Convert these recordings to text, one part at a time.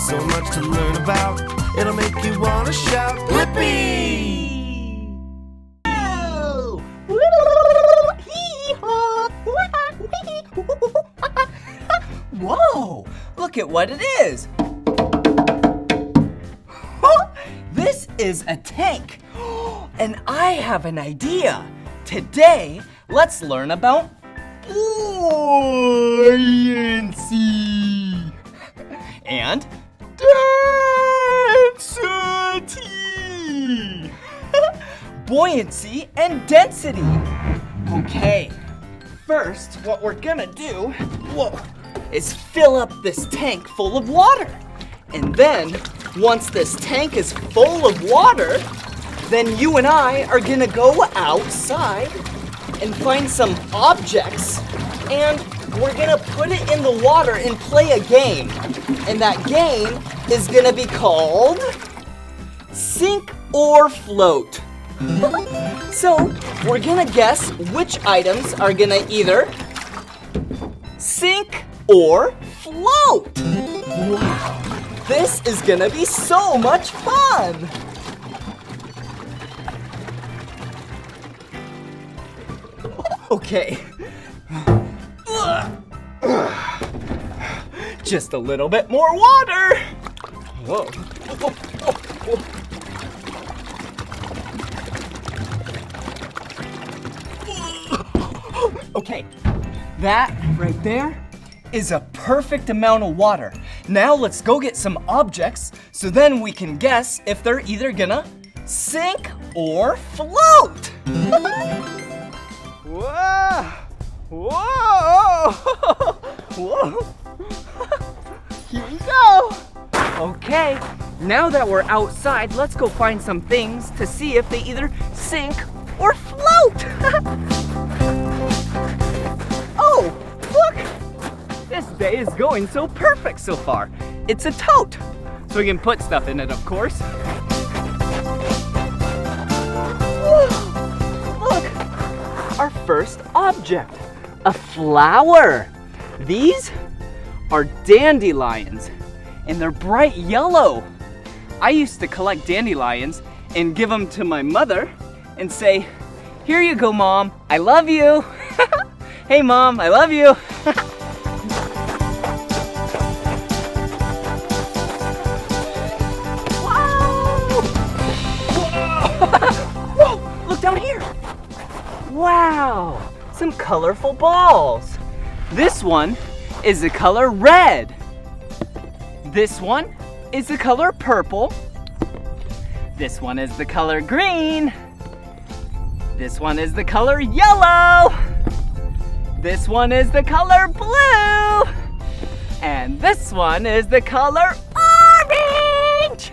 So much to learn about, it'll make you want to shout, Blippi! Whoa! Look at what it is! This is a tank! And I have an idea! Today, let's learn about buoyancy and density. Buoyancy and density. Okay, first what we're gonna do, is fill up this tank full of water. And then, once this tank is full of water, then you and I are gonna go outside and find some objects, and we're gonna put it in the water and play a game. And that game is gonna be called Sink or Float. So, we're gonna guess which items are gonna either sink or float. Wow, this is gonna be so much fun. Okay. Just a little bit more water. Whoa. Okay, that right there is a perfect amount of water. Now let's go get some objects so then we can guess if they're either gonna sink or float. Whoa! Whoa! Whoa! Here we go! Okay, now that we're outside, let's go find some things to see if they either sink or float! Oh, look! This day is going so perfect so far. It's a tote, so we can put stuff in it, of course. Look! Our first object, a flower. These are dandelions, and they're bright yellow. I used to collect dandelions and give them to my mother and say, "Here you go, Mom, I love you." Hey, Mom, I love you. Whoa, look down here. Wow, some colorful balls. This one is the color red. This one is the color purple. This one is the color green. This one is the color yellow. This one is the color blue. And this one is the color orange.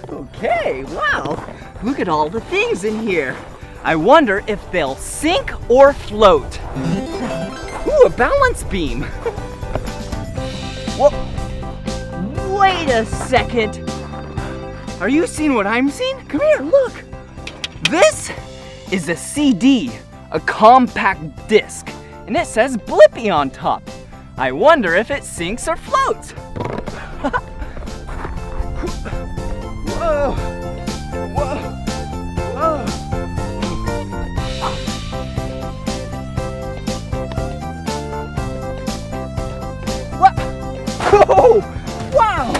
Okay, wow. Look at all the things in here. I wonder if they'll sink or float. Ooh, a balance beam. Whoa. Wait a second. Are you seeing what I'm seeing? Come here, look. This is a CD, a compact disc, and it says Blippi on top. I wonder if it sinks or floats. Whoa. Whoa. Whoa. What? Oh, wow!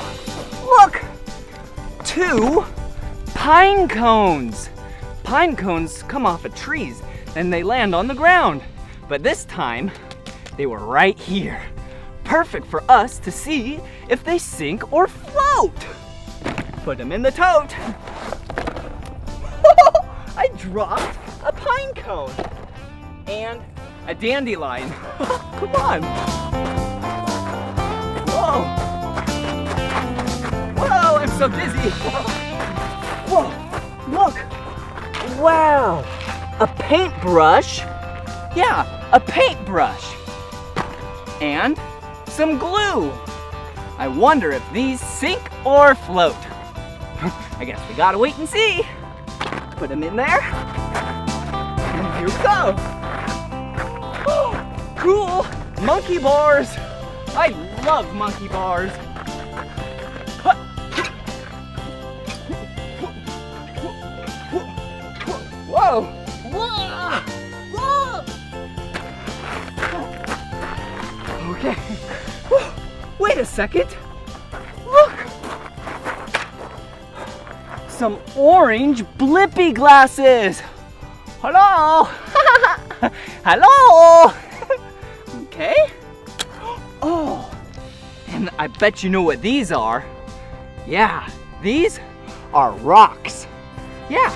Look! 2 pine cones. Pine cones come off of trees and they land on the ground. But this time, they were right here. Perfect for us to see if they sink or float. Put them in the tote. I dropped a pine cone and a dandelion. Come on. Whoa. Whoa, I'm so dizzy. Whoa, look. Wow, a paintbrush. Yeah, a paintbrush. And some glue. I wonder if these sink or float. I guess we gotta wait and see. Put them in there. And here we go. Oh, cool, monkey bars. I love monkey bars. Wait a second. Look! Some orange Blippi glasses. Hello! Hello! Okay. Oh, and I bet you know what these are. Yeah, these are rocks. Yeah,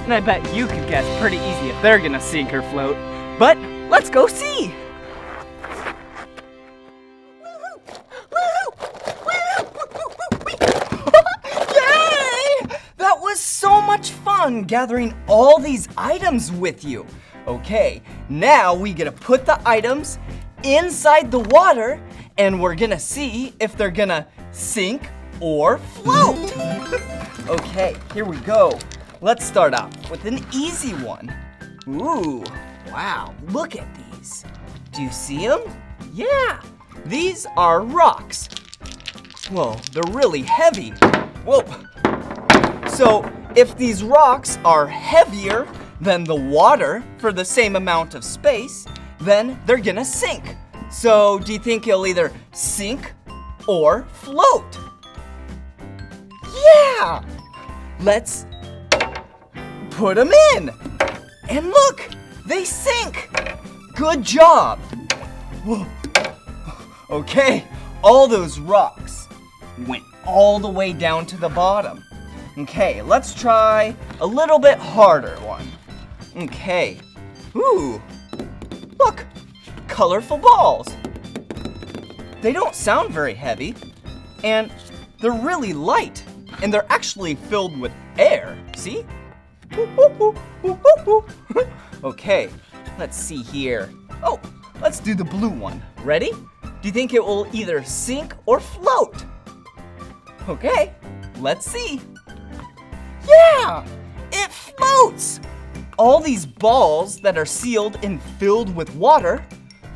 and I bet you could guess pretty easy if they're gonna sink or float. But let's go see. Yay! That was so much fun gathering all these items with you. Okay, now we get to put the items inside the water and we're gonna see if they're gonna sink or float. Okay, here we go. Let's start off with an easy one. Ooh, wow, look at these. Do you see them? Yeah, these are rocks. Whoa, they're really heavy. Whoa. So if these rocks are heavier than the water for the same amount of space, then they're gonna sink. So do you think it'll either sink or float? Yeah! Let's put them in. And look, they sink. Good job. Whoa. Okay, all those rocks went all the way down to the bottom. Okay, let's try a little bit harder one. Okay. Ooh. Look, colorful balls. They don't sound very heavy, and they're really light, and they're actually filled with air. See? Okay, let's see here. Oh, let's do the blue one. Ready? Do you think it will either sink or float? Okay, let's see. Yeah, it floats. All these balls that are sealed and filled with water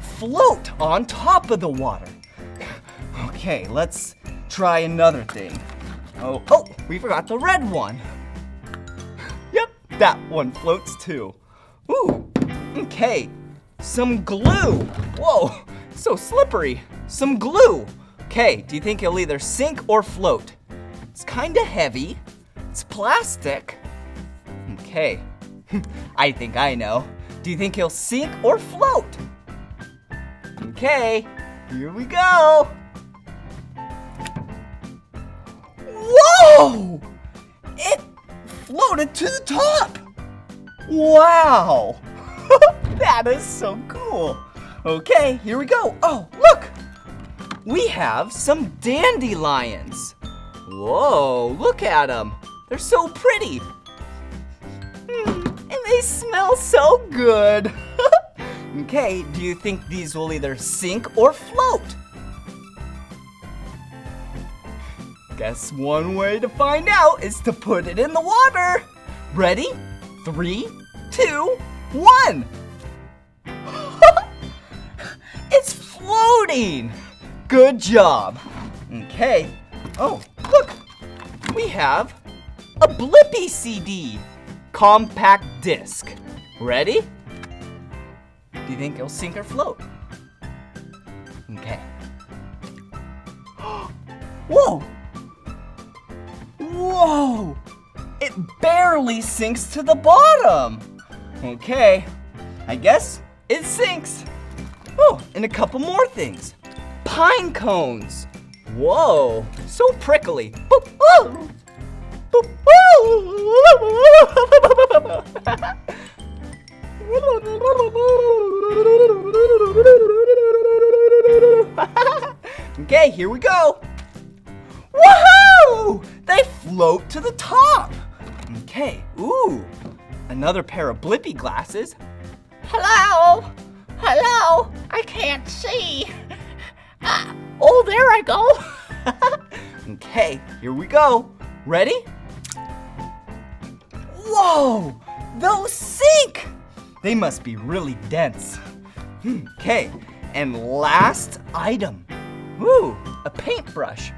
float on top of the water. Okay, let's try another thing. Oh, we forgot the red one. Yep, that one floats too. Ooh, okay, some glue. Whoa, so slippery. Some glue. Okay, do you think it'll either sink or float? It's kind of heavy. It's plastic. Okay, I think I know. Do you think he'll sink or float? Okay, here we go. Whoa! It floated to the top. Wow! That is so cool. Okay, here we go. Oh, look! We have some dandelions. Whoa, look at them. They're so pretty. And they smell so good. Okay, do you think these will either sink or float? Guess one way to find out is to put it in the water. Ready? 3, 2, 1. It's floating. Good job. Okay. Oh, look. We have a Blippi CD compact disc. Ready? Do you think it'll sink or float? Okay. Whoa! Whoa! It barely sinks to the bottom. Okay, I guess it sinks. Oh, and a couple more things. Pine cones. Whoa, so prickly. Boop, oh. Boop, oh. Okay, here we go. Woohoo! They float to the top. Okay, ooh, another pair of Blippi glasses. Hello? Hello? I can't see. Oh, there I go. Okay, here we go. Ready? Whoa, those sink. They must be really dense. Okay, and last item. Ooh, a paintbrush.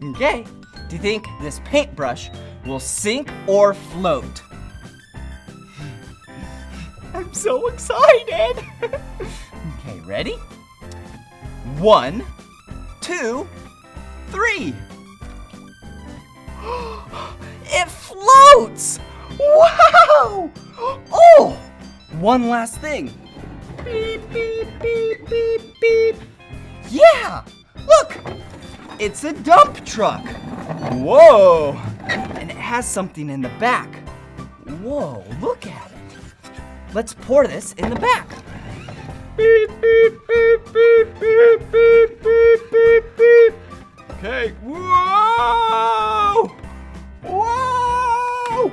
Okay, do you think this paintbrush will sink or float. I'm so excited. Okay, ready? 1, 2, 3. It floats! Wow! Oh, one last thing. Beep, beep, beep, beep, beep. Yeah, look, it's a dump truck. Whoa, and it has something in the back. Whoa, look at it. Let's pour this in the back. Beep, beep, beep, beep, beep, beep, beep, beep, beep. Okay, whoa! Whoa!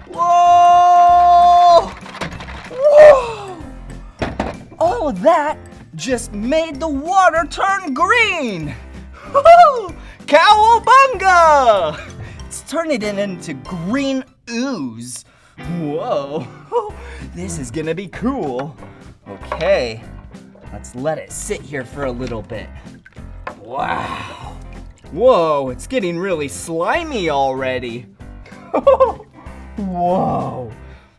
Whoa! Whoa! All of that just made the water turn green! Cowabunga! It's turning it into green ooze. Whoa, this is gonna be cool. Okay, let's let it sit here for a little bit. Wow. Whoa, it's getting really slimy already. Whoa.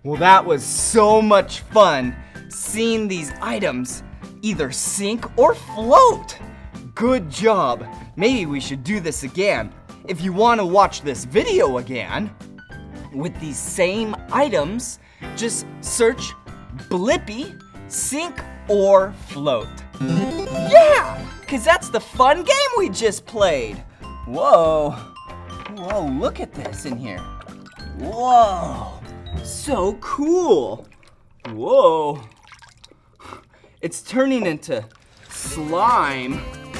Well, that was so much fun seeing these items either sink or float. Good job. Maybe we should do this again. If you want to watch this video again, with these same items, just search Blippi Sink or Float. Yeah, because that's the fun game we just played. Whoa, whoa, look at this in here. Whoa, so cool. Whoa, it's turning into slime.